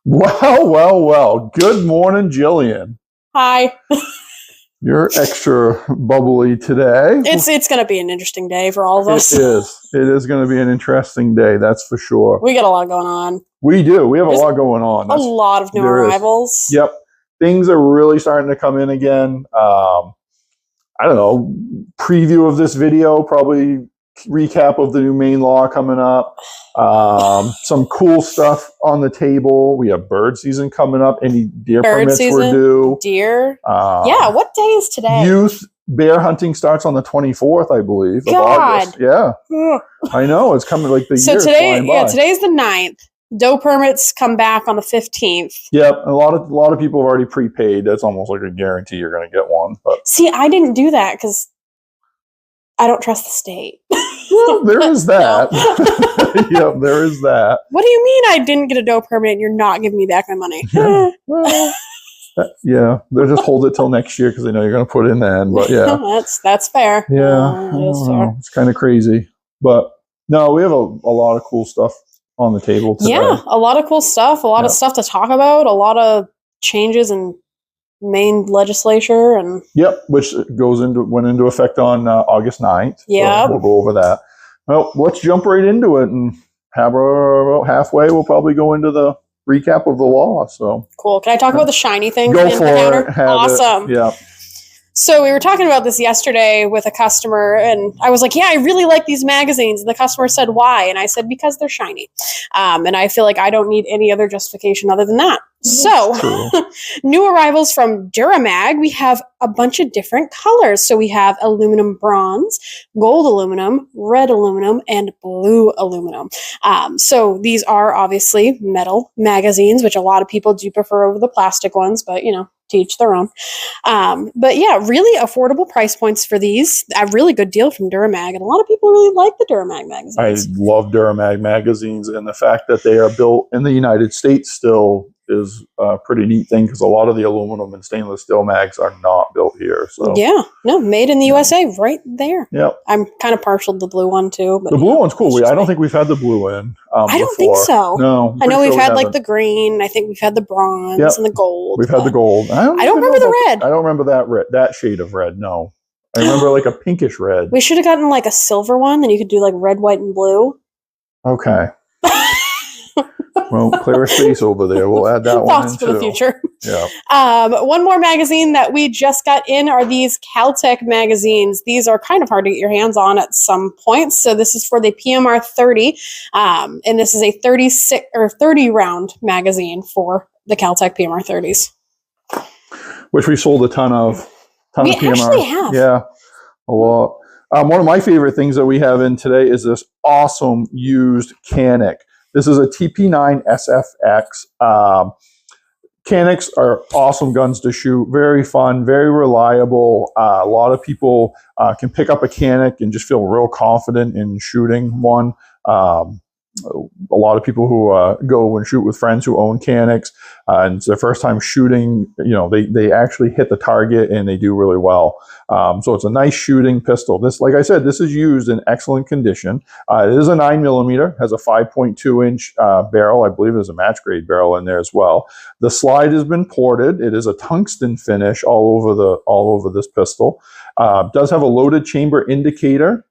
Well. Good morning, Jillian. Hi. You're extra bubbly today. It's going to be an interesting day for all of us. It is. It is going to be an interesting day, that's for sure. We got a lot going on. We do. We have a lot going on. A lot of new arrivals. Yep. Things are really starting to come in again. I don't know. Preview of this video, probably recap of the new Maine law coming up. Some cool stuff on the table. We have bird season coming up. Any deer permits were due. Deer. Yeah. What day is today? Youth bear hunting starts on the 24th, I believe, of August. Yeah. I know. It's coming like the year flying by. Yeah, today's the 9th. Doe permits come back on the 15th. Yep. A lot of people have already prepaid. That's almost like a guarantee you're going to get one. But see, I didn't do that because I don't trust the state. Well, there is that. Yep, there is that. What do you mean I didn't get a doe permit and you're not giving me back my money? Yeah. Well, yeah, they'll just hold it till next year because they know you're going to put it in then. But yeah, that's fair. Yeah, fair. It's kind of crazy, but no, we have a lot of cool stuff on the table today. Yeah, a lot of cool stuff. A lot of stuff to talk about. A lot of changes in Maine legislature and which went into effect on August 9th. Yeah, so we'll go over that. Well, let's jump right into it and about halfway. We'll probably go into the recap of the law. So cool. Can I talk about the shiny thing? Go for it. Awesome. Yeah. So we were talking about this yesterday with a customer, and I was like, yeah, I really like these magazines. And the customer said, why? And I said, because they're shiny. And I feel like I don't need any other justification other than that. So new arrivals from Duramag, we have a bunch of different colors. So we have aluminum bronze, gold aluminum, red aluminum, and blue aluminum. So these are obviously metal magazines, which a lot of people do prefer over the plastic ones, but to each their own. But yeah, really affordable price points for these. A really good deal from Duramag, and a lot of people really like the Duramag magazines. I love Duramag magazines, and the fact that they are built in the United States still is a pretty neat thing because a lot of the aluminum and stainless steel mags are not built here. So yeah, no, made in the USA, right there. Yep. I'm kind of partial to the blue one too. But the blue one's cool. I don't think we've had the blue in. I don't think so. No, I know we've had like the green. I think we've had the bronze and the gold. We've had the gold. I don't remember the red. I don't remember that shade of red. No, I remember like a pinkish red. We should have gotten like a silver one, and you could do like red, white, and blue. Okay. Well, clear space over there. We'll add that one in for the future. Yeah. One more magazine that we just got in are these Caltech magazines. These are kind of hard to get your hands on at some points. So this is for the PMR 30, and this is a 30 round magazine for the Caltech PMR 30s, which we sold a ton of. We actually have. Yeah, a lot. One of my favorite things that we have in today is this awesome used Canic. This is a TP9 SFX. Canics are awesome guns to shoot. Very fun, very reliable. A lot of people can pick up a Canic and just feel real confident in shooting one. A lot of people who go and shoot with friends who own Canics, and it's their first time shooting, they actually hit the target and they do really well. So it's a nice shooting pistol. This, like I said, this is used in excellent condition. It is a 9mm, has a 5.2-inch barrel. I believe there's a match grade barrel in there as well. The slide has been ported. It is a tungsten finish all over this pistol. Does have a loaded chamber indicator.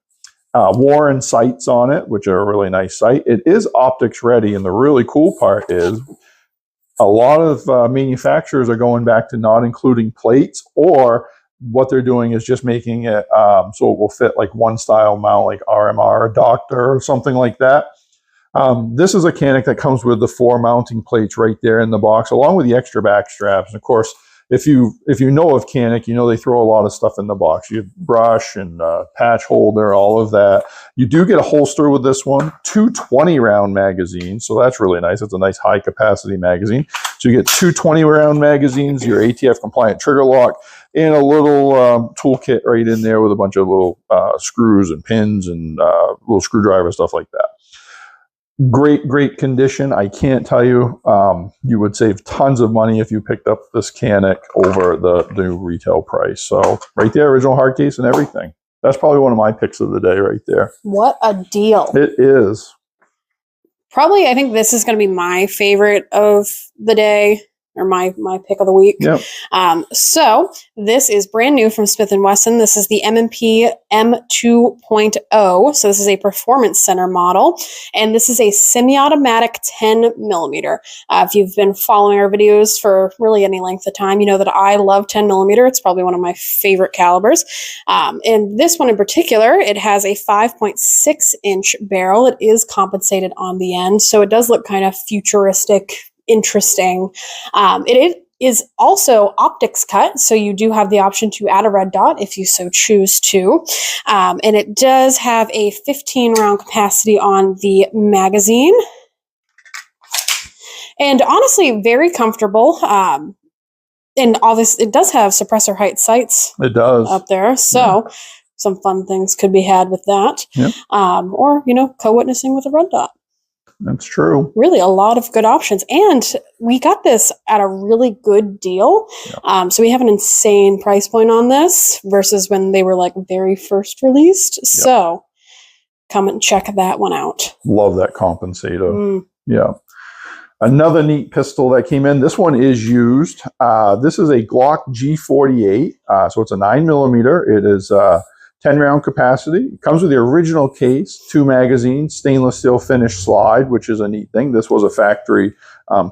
Warren sights on it, which are a really nice sight. It is optics ready, and the really cool part is a lot of manufacturers are going back to not including plates, or what they're doing is just making it so it will fit like one style mount, like RMR, Doctor, or something like that. This is a Canic that comes with the 4 mounting plates right there in the box, along with the extra back straps. And of course, if you know of Canic, they throw a lot of stuff in the box. You have brush and patch holder, all of that. You do get a holster with this one, 2 20-round magazines, so that's really nice. It's a nice high-capacity magazine. So you get 2 20-round magazines, your ATF-compliant trigger lock, and a little toolkit right in there with a bunch of little screws and pins and little screwdriver, stuff like that. Great condition. I can't tell you, you would save tons of money if you picked up this Canic over the new retail price. So right there, original hard case and everything. That's probably one of my picks of the day right there. What a deal. It is. Probably, I think this is going to be my favorite of the day, or my pick of the week. Yep. So this is brand new from Smith & Wesson. This is the M&P M2.0. So this is a performance center model, and this is a semi-automatic 10 millimeter. If you've been following our videos for really any length of time, you know that I love 10 millimeter. It's probably one of my favorite calibers. And this one in particular, it has a 5.6-inch barrel. It is compensated on the end, so it does look kind of futuristic, interesting. It is also optics cut, so you do have the option to add a red dot if you so choose to. And it does have a 15-round capacity on the magazine. And honestly, very comfortable. And obviously, it does have suppressor height sights. It does. Up there, so some fun things could be had with that. Yep. Or, co-witnessing with a red dot. That's true. Really a lot of good options. And we got this at a really good deal. Yeah. So we have an insane price point on this versus when they were like very first released. Yeah. So come and check that one out. Love that compensator. Yeah. Another neat pistol that came in. This one is used. This is a Glock G48. So it's a 9 millimeter. It is 10-round capacity. It comes with the original case, 2 magazines, stainless steel finish slide, which is a neat thing. This was a factory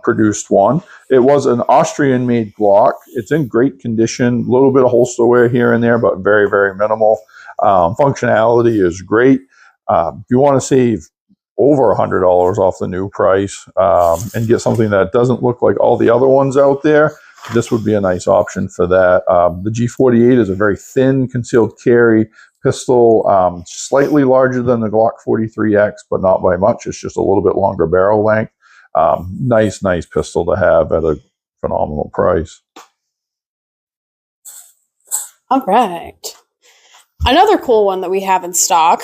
produced one. It was an Austrian-made Glock. It's in great condition. A little bit of holster wear here and there, but very, very minimal. Functionality is great. If you want to save over $100 off the new price and get something that doesn't look like all the other ones out there, this would be a nice option for that. The G48 is a very thin concealed carry pistol, slightly larger than the Glock 43X, but not by much. It's just a little bit longer barrel length. Nice pistol to have at a phenomenal price. All right. Another cool one that we have in stock,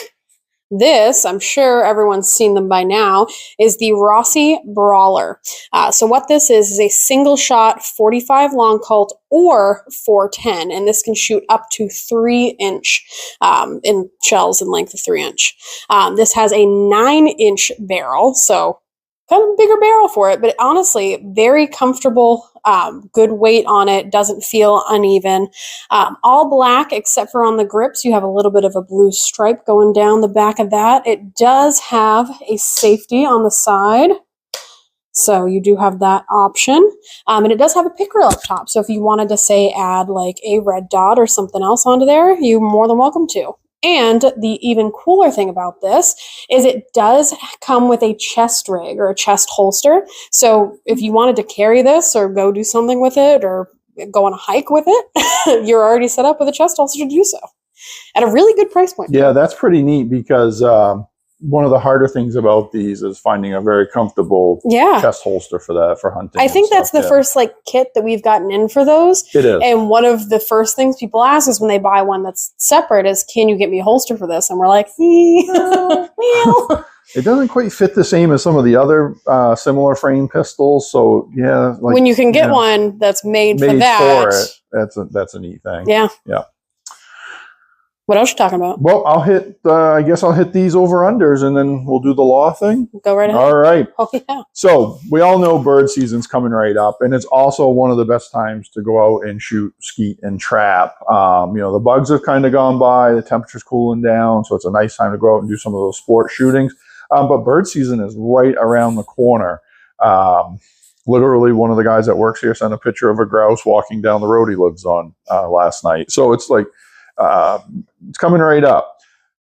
this, I'm sure everyone's seen them by now, is the Rossi Brawler. So what this is a single shot 45 long Colt or 410, and this can shoot up to 3-inch in shells in length of 3-inch. This has a 9-inch barrel, so kind of a bigger barrel for it, but honestly, very comfortable, good weight on it, doesn't feel uneven. All black except for on the grips. You have a little bit of a blue stripe going down the back of that. It does have a safety on the side, so you do have that option. And it does have a pick rail up top, so if you wanted to, say, add like a red dot or something else onto there, you're more than welcome to. And the even cooler thing about this is it does come with a chest rig or a chest holster. So if you wanted to carry this or go do something with it or go on a hike with it, you're already set up with a chest holster to do so at a really good price point. Yeah, that's pretty neat because one of the harder things about these is finding a very comfortable chest holster for that, for hunting. I think that's the first kit that we've gotten in for those. It is. And one of the first things people ask is when they buy one that's separate is, can you get me a holster for this? And we're like, well. It doesn't quite fit the same as some of the other similar frame pistols. So yeah. When you can get one that's made for that. That's a neat thing. Yeah. Yeah. What else are you talking about? Well, I guess I'll hit these over-unders and then we'll do the law thing. Go right ahead. All right. Oh, yeah. So we all know bird season's coming right up, and it's also one of the best times to go out and shoot, skeet, and trap. The bugs have kind of gone by, the temperature's cooling down, so it's a nice time to go out and do some of those sport shootings. But bird season is right around the corner. Literally, one of the guys that works here sent a picture of a grouse walking down the road he lives on last night. So it's like, it's coming right up.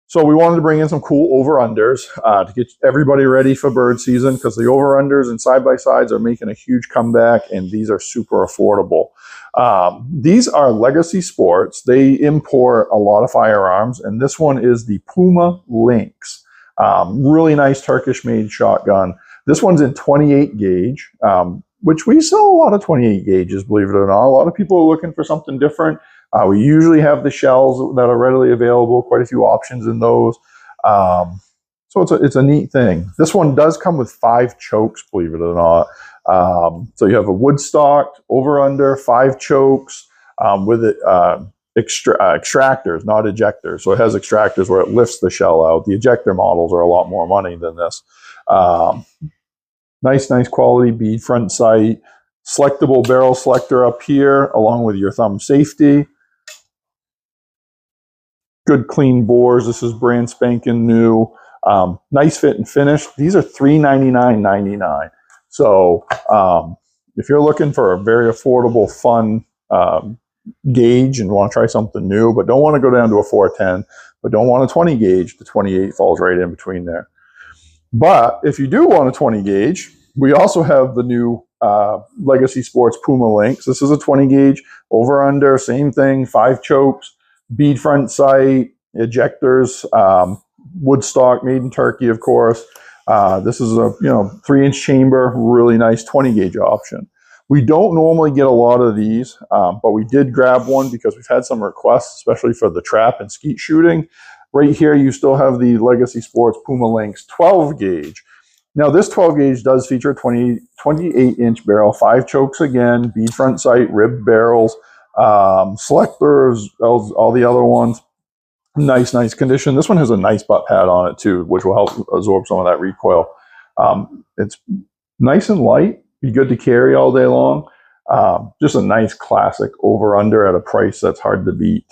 So we wanted to bring in some cool over-unders to get everybody ready for bird season, because the over-unders and side-by-sides are making a huge comeback, and these are super affordable. These are Legacy Sports. They import a lot of firearms, and this one is the Puma Lynx. Really nice Turkish-made shotgun. This one's in 28 gauge, which we sell a lot of 28 gauges, believe it or not. A lot of people are looking for something different. We usually have the shells that are readily available, quite a few options in those. So it's a neat thing. This one does come with 5 chokes, believe it or not. So you have a wood stock, over under, 5 chokes with it. extractors, not ejectors. So it has extractors where it lifts the shell out. The ejector models are a lot more money than this. Nice quality bead front sight. Selectable barrel selector up here, along with your thumb safety. Good clean bores. This is brand spanking new. Nice fit and finish. These are $399.99. So if you're looking for a very affordable, fun gauge and want to try something new, but don't want to go down to a 410, but don't want a 20 gauge, the 28 falls right in between there. But if you do want a 20 gauge, we also have the new Legacy Sports Puma Lynx. This is a 20 gauge, over under, same thing, 5 chokes, bead front sight, ejectors, woodstock, made in Turkey, of course. This is a 3-inch chamber, really nice 20 gauge option. We don't normally get a lot of these, but we did grab one because we've had some requests, especially for the trap and skeet shooting. Right here, you still have the Legacy Sports Puma Lynx 12 gauge. Now, this 12 gauge does feature a 28-inch barrel, 5 chokes again, bead front sight, ribbed barrels, selectors, all the other ones. Nice condition. This one has a nice butt pad on it too, which will help absorb some of that recoil. It's nice and light, be good to carry all day long. Just a nice classic over-under at a price that's hard to beat.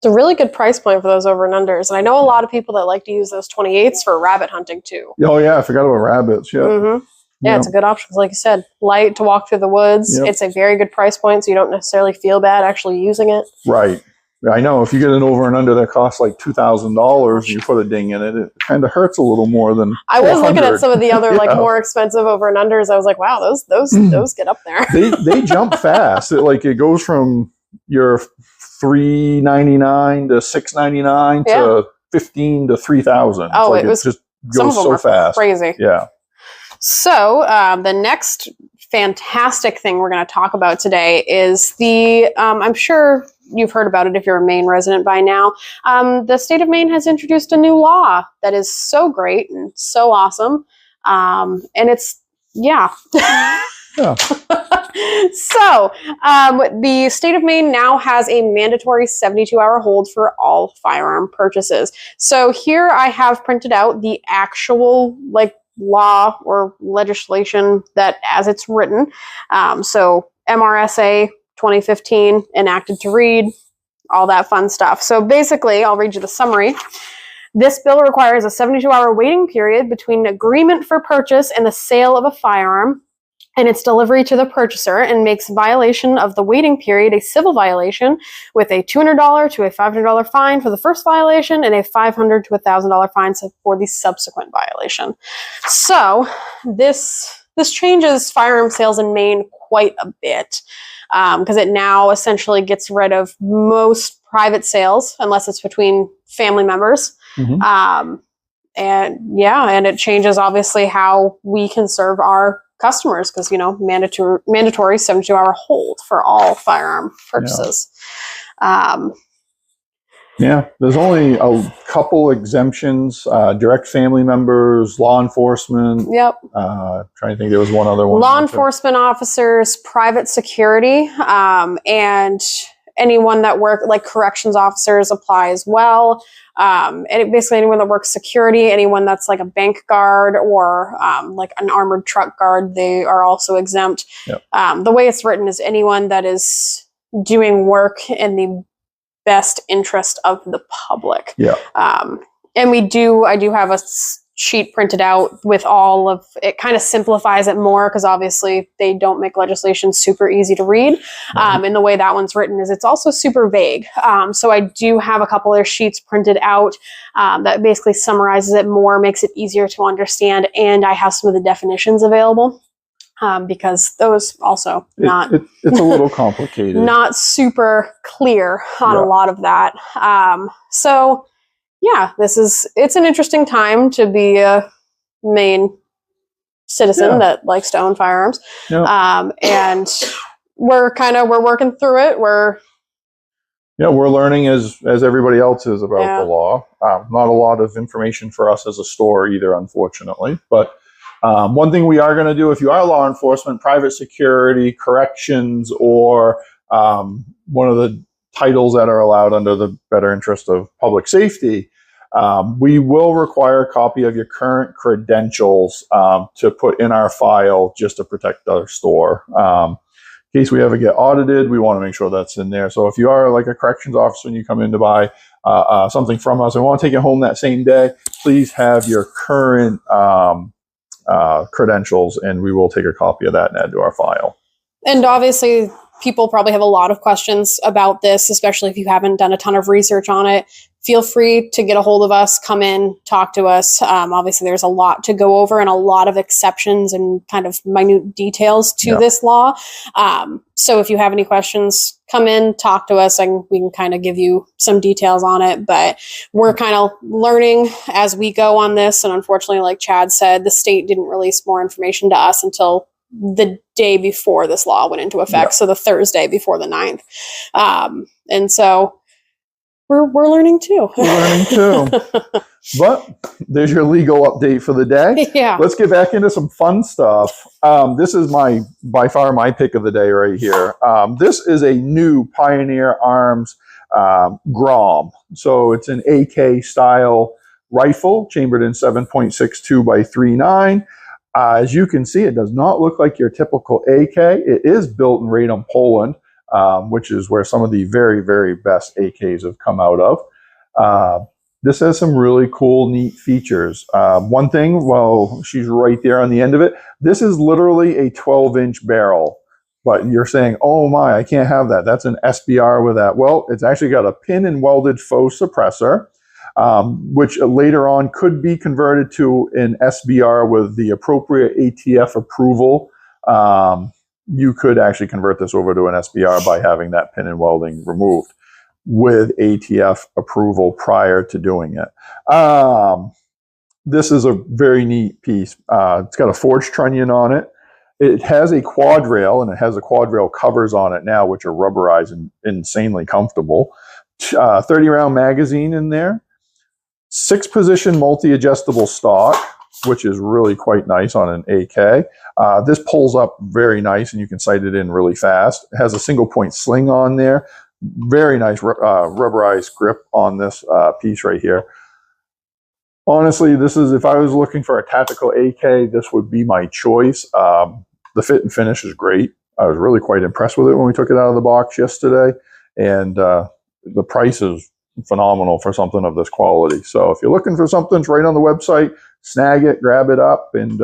It's a really good price point for those over and unders. And I know a lot of people that like to use those 28s for rabbit hunting too. Oh yeah, I forgot about rabbits. Yeah. Mm-hmm. Yeah, it's a good option. Like you said, light to walk through the woods. Yep. It's a very good price point, so you don't necessarily feel bad actually using it. Right. I know if you get an over and under that costs like $2,000 and you put a ding in it, it kind of hurts a little more than I was looking at some of the other like more expensive over and unders. I was like, wow, those get up there. they jump fast. It goes from your $399 to $699 to $15 to $3,000. Oh, it just goes so fast. Crazy. Yeah. So the next fantastic thing we're going to talk about today is the I'm sure you've heard about it if you're a Maine resident by now. The state of Maine has introduced a new law that is so great and so awesome. And it's, yeah. Yeah. So the state of Maine now has a mandatory 72-hour hold for all firearm purchases. So here I have printed out the actual law or legislation that as it's written. So MRSA 2015, enacted to read, all that fun stuff. So basically, I'll read you the summary. This bill requires a 72-hour waiting period between agreement for purchase and the sale of a firearm and its delivery to the purchaser, and makes violation of the waiting period a civil violation with a $200 to a $500 fine for the first violation and a $500 to $1,000 fine for the subsequent violation. So this changes firearm sales in Maine quite a bit. Because it now essentially gets rid of most private sales, unless it's between family members. Mm-hmm. And it changes obviously how we can serve our customers because, mandatory 72-hour hold for all firearm purchases. Yeah, there's only a couple exemptions, direct family members, law enforcement. Yep. Trying to think, there was one other one. Law enforcement officers, private security, and anyone that work, like corrections officers apply as well. And basically anyone that works security, anyone that's like a bank guard or like an armored truck guard, they are also exempt. Yep. The way it's written is anyone that is doing work in the best interest of the public. Yeah. And I do have a sheet printed out with all of it, kind of simplifies it more because obviously they don't make legislation super easy to read. Mm-hmm. And the way that one's written is it's also super vague. So I do have a couple of sheets printed out that basically summarizes it more, makes it easier to understand. And I have some of the definitions available. Because those also it's a little complicated, not super clear on a lot of that. So yeah, it's an interesting time to be a Maine citizen that likes to own firearms. Yeah. And we're working through it. We're learning as everybody else is about the law. Not a lot of information for us as a store either, unfortunately, but one thing we are going to do, if you are law enforcement, private security, corrections, or one of the titles that are allowed under the better interest of public safety, we will require a copy of your current credentials to put in our file just to protect our store. In case we ever get audited, we want to make sure that's in there. So if you are like a corrections officer and you come in to buy something from us and want to take it home that same day, please have your current credentials, and we will take a copy of that and add to our file. And obviously, people probably have a lot of questions about this, especially if you haven't done a ton of research on it. Feel free to get a hold of us, come in, talk to us. Obviously, there's a lot to go over and a lot of exceptions and kind of minute details to this law. So if you have any questions, come in, talk to us, and we can kind of give you some details on it. But we're kind of learning as we go on this. And unfortunately, like Chad said, the state didn't release more information to us until the day before this law went into effect. So the Thursday before the 9th. And so we're learning too. But there's your legal update for the day. Yeah. Let's get back into some fun stuff. This is by far my pick of the day right here. This is a new Pioneer Arms Grom. So it's an AK style rifle chambered in 7.62 by 3.9. As you can see, it does not look like your typical AK. It is built in Radom, Poland, which is where some of the very, very best AKs have come out of. This has some really cool, neat features. One thing, well, she's right there on the end of it. This is literally a 12-inch barrel. But you're saying, oh my, I can't have that. That's an SBR with that. Well, it's actually got a pin and welded faux suppressor, which later on could be converted to an SBR with the appropriate ATF approval. You could actually convert this over to an SBR by having that pin and welding removed with ATF approval prior to doing it. This is a very neat piece. It's got a forged trunnion on it. It has a quad rail, and it has the quad rail covers on it now, which are rubberized and insanely comfortable. 30-round magazine in there. 6-position multi-adjustable stock, which is really quite nice on an AK. This pulls up very nice, and you can sight it in really fast. It has a single-point sling on there. Very nice rubberized grip on this piece right here. Honestly, this is, if I was looking for a tactical AK, this would be my choice. The fit and finish is great. I was really quite impressed with it when we took it out of the box yesterday, and the price is phenomenal for something of this quality. So if you're looking for something, it's right on the website. Snag it, grab it up, and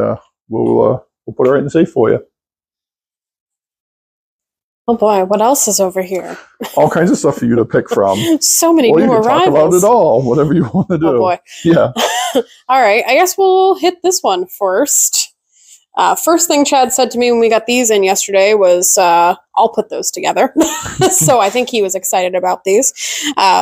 we'll put it right in the safe for you. Oh boy, what else is over here? All kinds of stuff for you to pick from. So many new arrivals. Talk about it all, whatever you want to do. Oh boy. Yeah. All right, I guess we'll hit this one first. First thing Chad said to me when we got these in yesterday was, I'll put those together. So I think he was excited about these.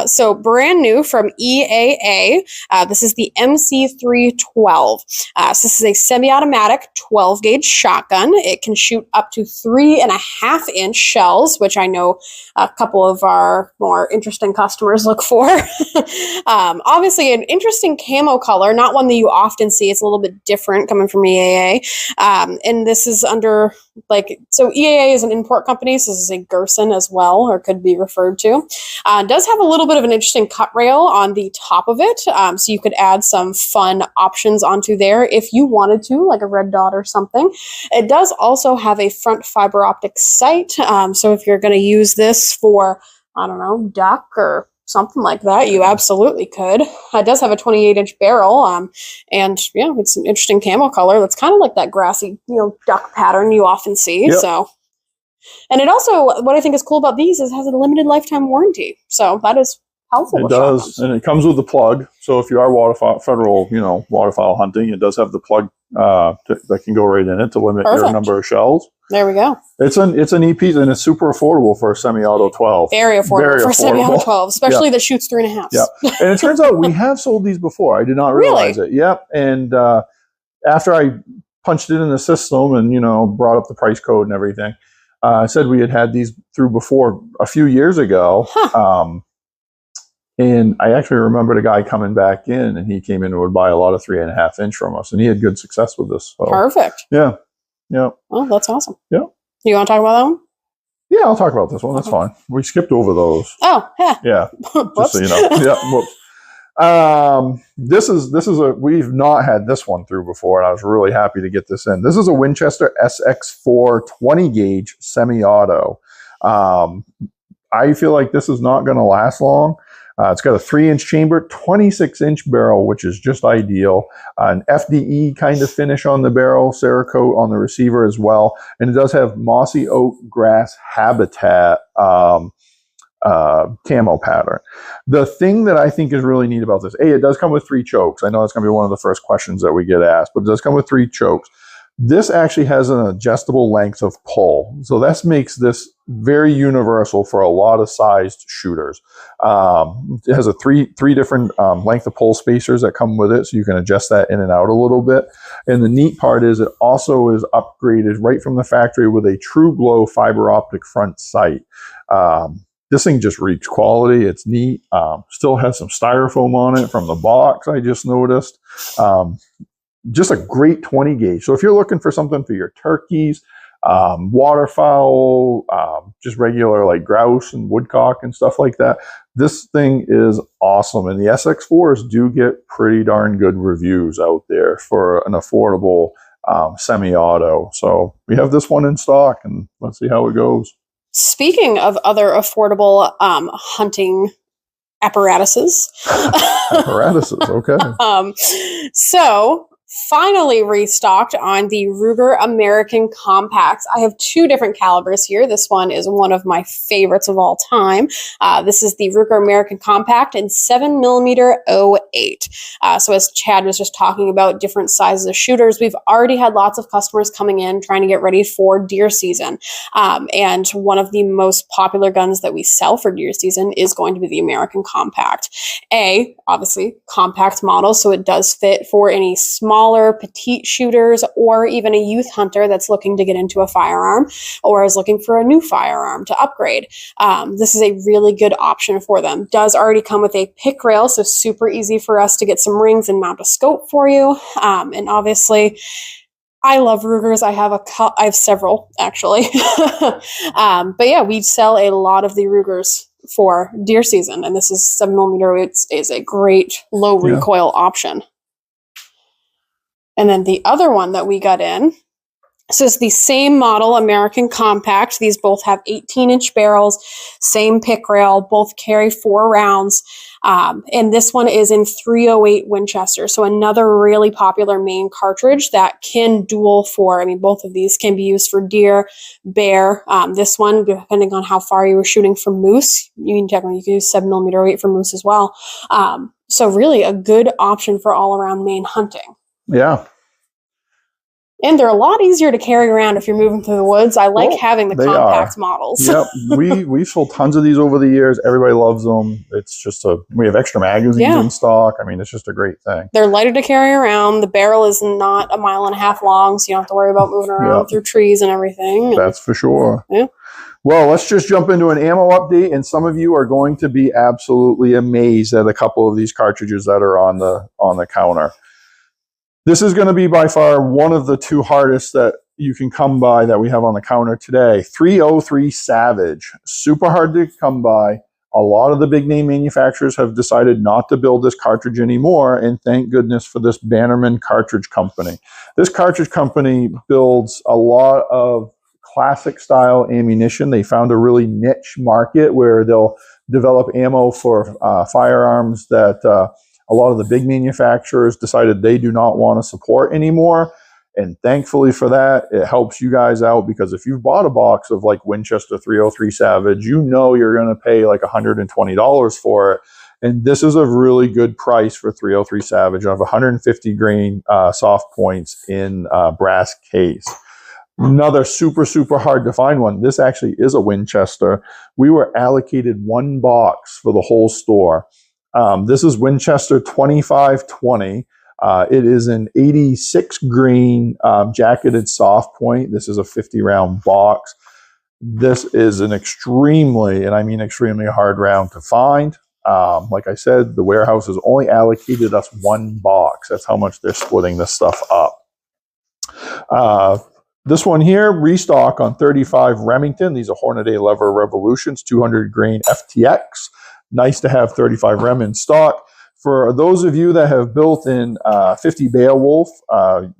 So brand new from EAA. This is the MC312. So this is a semi-automatic 12-gauge shotgun. It can shoot up to 3.5-inch shells, which I know a couple of our more interesting customers look for. Obviously, an interesting camo color, not one that you often see. It's a little bit different coming from EAA. And this is under, so EAA is an import company. So this is a Gerson as well, or could be referred to. It does have a little bit of an interesting cut rail on the top of it. So you could add some fun options onto there if you wanted to, like a red dot or something. It does also have a front fiber optic sight. So if you're going to use this for, I don't know, duck or something like that, you absolutely could. It does have a 28-inch barrel, and yeah, it's an interesting camo color that's kind of like that grassy, duck pattern you often see. Yep. So, and it also, what I think is cool about these is it has a limited lifetime warranty. So that is helpful. It does, and it comes with the plug. So if you are federal, waterfowl hunting, it does have the plug that can go right in it to limit your number of shells. There we go. It's a neat piece, and it's super affordable for a semi-auto 12. Very affordable for a semi-auto 12, especially that shoots 3.5. Yeah, and it turns out we have sold these before. I did not realize it. Yep, and after I punched it in the system and brought up the price code and everything, I said we had these through before a few years ago. Huh. And I actually remembered a guy coming back in, and he came in and would buy a lot of 3.5-inch from us, and he had good success with this. So. Perfect. Yeah. Yeah. Oh, that's awesome. Yeah. You want to talk about that one? Yeah, I'll talk about this one. That's fine. We skipped over those. Oh, yeah. Yeah, just so you know. Yeah, whoops. This is a, we've not had this one through before, and I was really happy to get this in. This is a Winchester SX4 20 gauge semi-auto. I feel like this is not going to last long. It's got a 3-inch chamber, 26-inch barrel, which is just ideal. An FDE kind of finish on the barrel, Cerakote on the receiver as well. And it does have mossy oak grass habitat camo pattern. The thing that I think is really neat about this, it does come with 3 chokes. I know that's going to be one of the first questions that we get asked, but it does come with 3 chokes. This actually has an adjustable length of pull. So that makes this very universal for a lot of sized shooters. It has a three different length of pull spacers that come with it, so you can adjust that in and out a little bit. And the neat part is it also is upgraded right from the factory with a true glow fiber optic front sight. This thing just reaps quality. It's neat. Still has some styrofoam on it from the box, I just noticed. Just a great 20 gauge. So if you're looking for something for your turkeys, waterfowl, just regular like grouse and woodcock and stuff like that, this thing is awesome. And the SX4s do get pretty darn good reviews out there for an affordable semi-auto. So we have this one in stock, and let's see how it goes. Speaking of other affordable hunting apparatuses. Okay. So finally restocked on the Ruger American Compacts. I have 2 different calibers here. This one is one of my favorites of all time. This is the Ruger American Compact in 7mm 08. So as Chad was just talking about different sizes of shooters, we've already had lots of customers coming in trying to get ready for deer season. And one of the most popular guns that we sell for deer season is going to be the American Compact. Obviously, compact model, so it does fit for any smaller petite shooters or even a youth hunter that's looking to get into a firearm or is looking for a new firearm to upgrade. This is a really good option for them. Does already come with a pick rail, so super easy for us to get some rings and mount a scope for you. And obviously, I love Rugers. I have several actually. But yeah, we sell a lot of the Rugers for deer season, and this is 7mm. It's a great low recoil option. And then the other one that we got in, so it's the same model, American Compact. These both have 18-inch barrels, same pick rail, both carry 4 rounds. And this one is in 308 Winchester. So another really popular Maine cartridge that can dual for, both of these can be used for deer, bear. This one, depending on how far you were shooting for moose, you can use 7mm 08 for moose as well. So really a good option for all around Maine hunting. Yeah. And they're a lot easier to carry around if you're moving through the woods. I like having the compact models. Yep. We've sold tons of these over the years. Everybody loves them. It's just we have extra magazines in stock. It's just a great thing. They're lighter to carry around. The barrel is not 1.5 miles long, so you don't have to worry about moving around through trees and everything. That's for sure. Yeah. Well, let's just jump into an ammo update, and some of you are going to be absolutely amazed at a couple of these cartridges that are on the counter. This is going to be by far one of the 2 hardest that you can come by that we have on the counter today. 303 Savage. Super hard to come by. A lot of the big name manufacturers have decided not to build this cartridge anymore, and thank goodness for this Bannerman Cartridge Company. This cartridge company builds a lot of classic style ammunition. They found a really niche market where they'll develop ammo for firearms that a lot of the big manufacturers decided they do not want to support anymore. And thankfully for that, it helps you guys out, because if you've bought a box of like Winchester 303 Savage, you're going to pay like $120 for it. And this is a really good price for 303 Savage. I have 150 grain soft points in brass case. Another super, super hard to find one. This actually is a Winchester. We were allocated 1 box for the whole store. This is Winchester 2520. It is an 86 grain jacketed soft point. This is a 50 round box. This is an extremely, and I mean extremely hard round to find. Like I said, the warehouse has only allocated us 1 box. That's how much they're splitting this stuff up. This one here, restock on 35 Remington. These are Hornady Lever Revolutions, 200 grain FTX. Nice to have 35 Rem in stock. For those of you that have built in 50 Beowulf,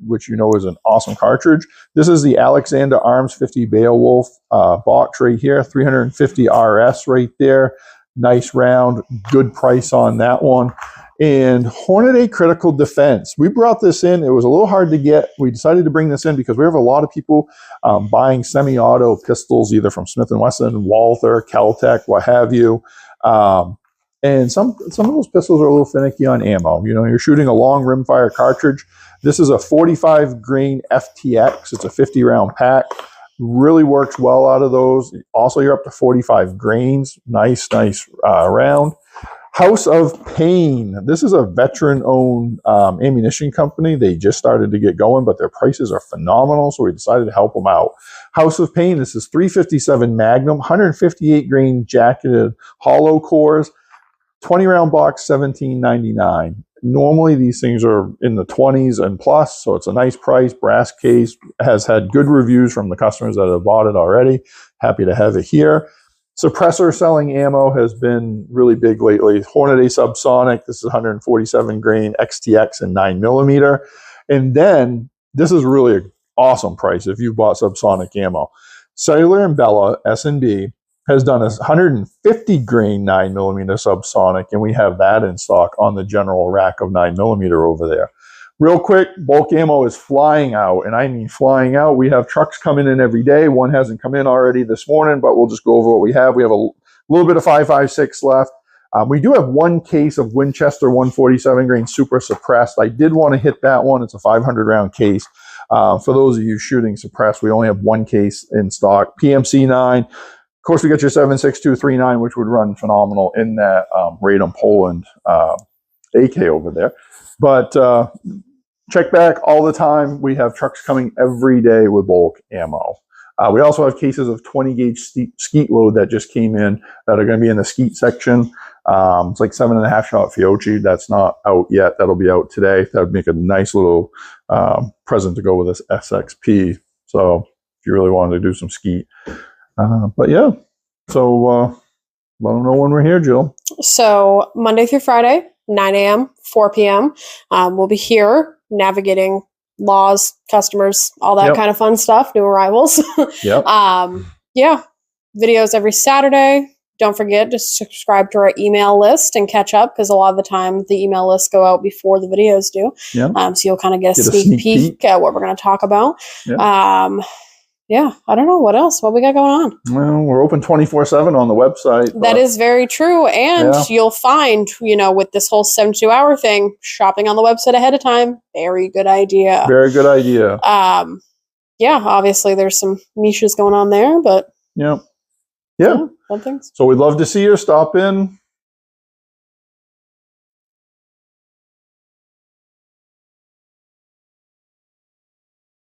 which you know is an awesome cartridge, this is the Alexander Arms 50 Beowulf box right here, 350 RS right there. Nice round, good price on that one. And Hornady Critical Defense. We brought this in. It was a little hard to get. We decided to bring this in because we have a lot of people buying semi-auto pistols, either from Smith & Wesson, Walther, Kel-Tec, what have you. And some of those pistols are a little finicky on ammo. You know, you're shooting a long rimfire cartridge. This is a 45 grain FTX. It's a 50 round pack. Really works well out of those. Also, you're up to 45 grains. Nice round. House of Pain. This is a veteran-owned ammunition company. They just started to get going, but their prices are phenomenal, so we decided to help them out. House of Pain, this is 357 Magnum, 158 grain jacketed hollow cores, 20-round box, $17.99. Normally, these things are in the 20s and plus, so it's a nice price. Brass case, has had good reviews from the customers that have bought it already. Happy to have it here. Suppressor selling ammo has been really big lately. Hornady Subsonic, this is 147 grain XTX and 9mm. And then, this is really an awesome price if you've bought Subsonic ammo. Cellular and Bella, S&B, has done a 150 grain 9mm Subsonic, and we have that in stock on the general rack of 9mm over there. Real quick, bulk ammo is flying out, and I mean flying out. We have trucks coming in every day. One hasn't come in already this morning, but we'll just go over what we have. We have a little bit of 5.56 left. We do have one case of Winchester 147 grain super suppressed. I did want to hit that one. It's a 500 round case. For those of you shooting suppressed, we only have one case in stock. PMC 9. Of course, we got your 7.6239, which would run phenomenal in that Radom Poland AK over there. But check back all the time. We have trucks coming every day with bulk ammo. We also have cases of 20 gauge skeet load that just came in that are going to be in the skeet section. It's like 7.5 shot Fiocchi. That's not out yet. That'll be out today. That would make a nice little present to go with this SXP. So if you really wanted to do some skeet. But yeah, so let them know when we're here, Jill. So Monday through Friday, 9 a.m., 4 p.m. We'll be here navigating laws, customers, all that kind of fun stuff, new arrivals. Yep. Yeah, videos every Saturday. Don't forget to subscribe to our email list and catch up, because a lot of the time the email lists go out before the videos do. Yeah. So you'll kind of get a sneak peek at what we're going to talk about. Yeah. Yeah, I don't know. What else? What we got going on? Well, we're open 24/7 on the website. That is very true. And you'll find, with this whole 72-hour thing, shopping on the website ahead of time, very good idea. Very good idea. Yeah, obviously there's some niches going on there, but yeah. Fun things. So we'd love to see you. Stop in.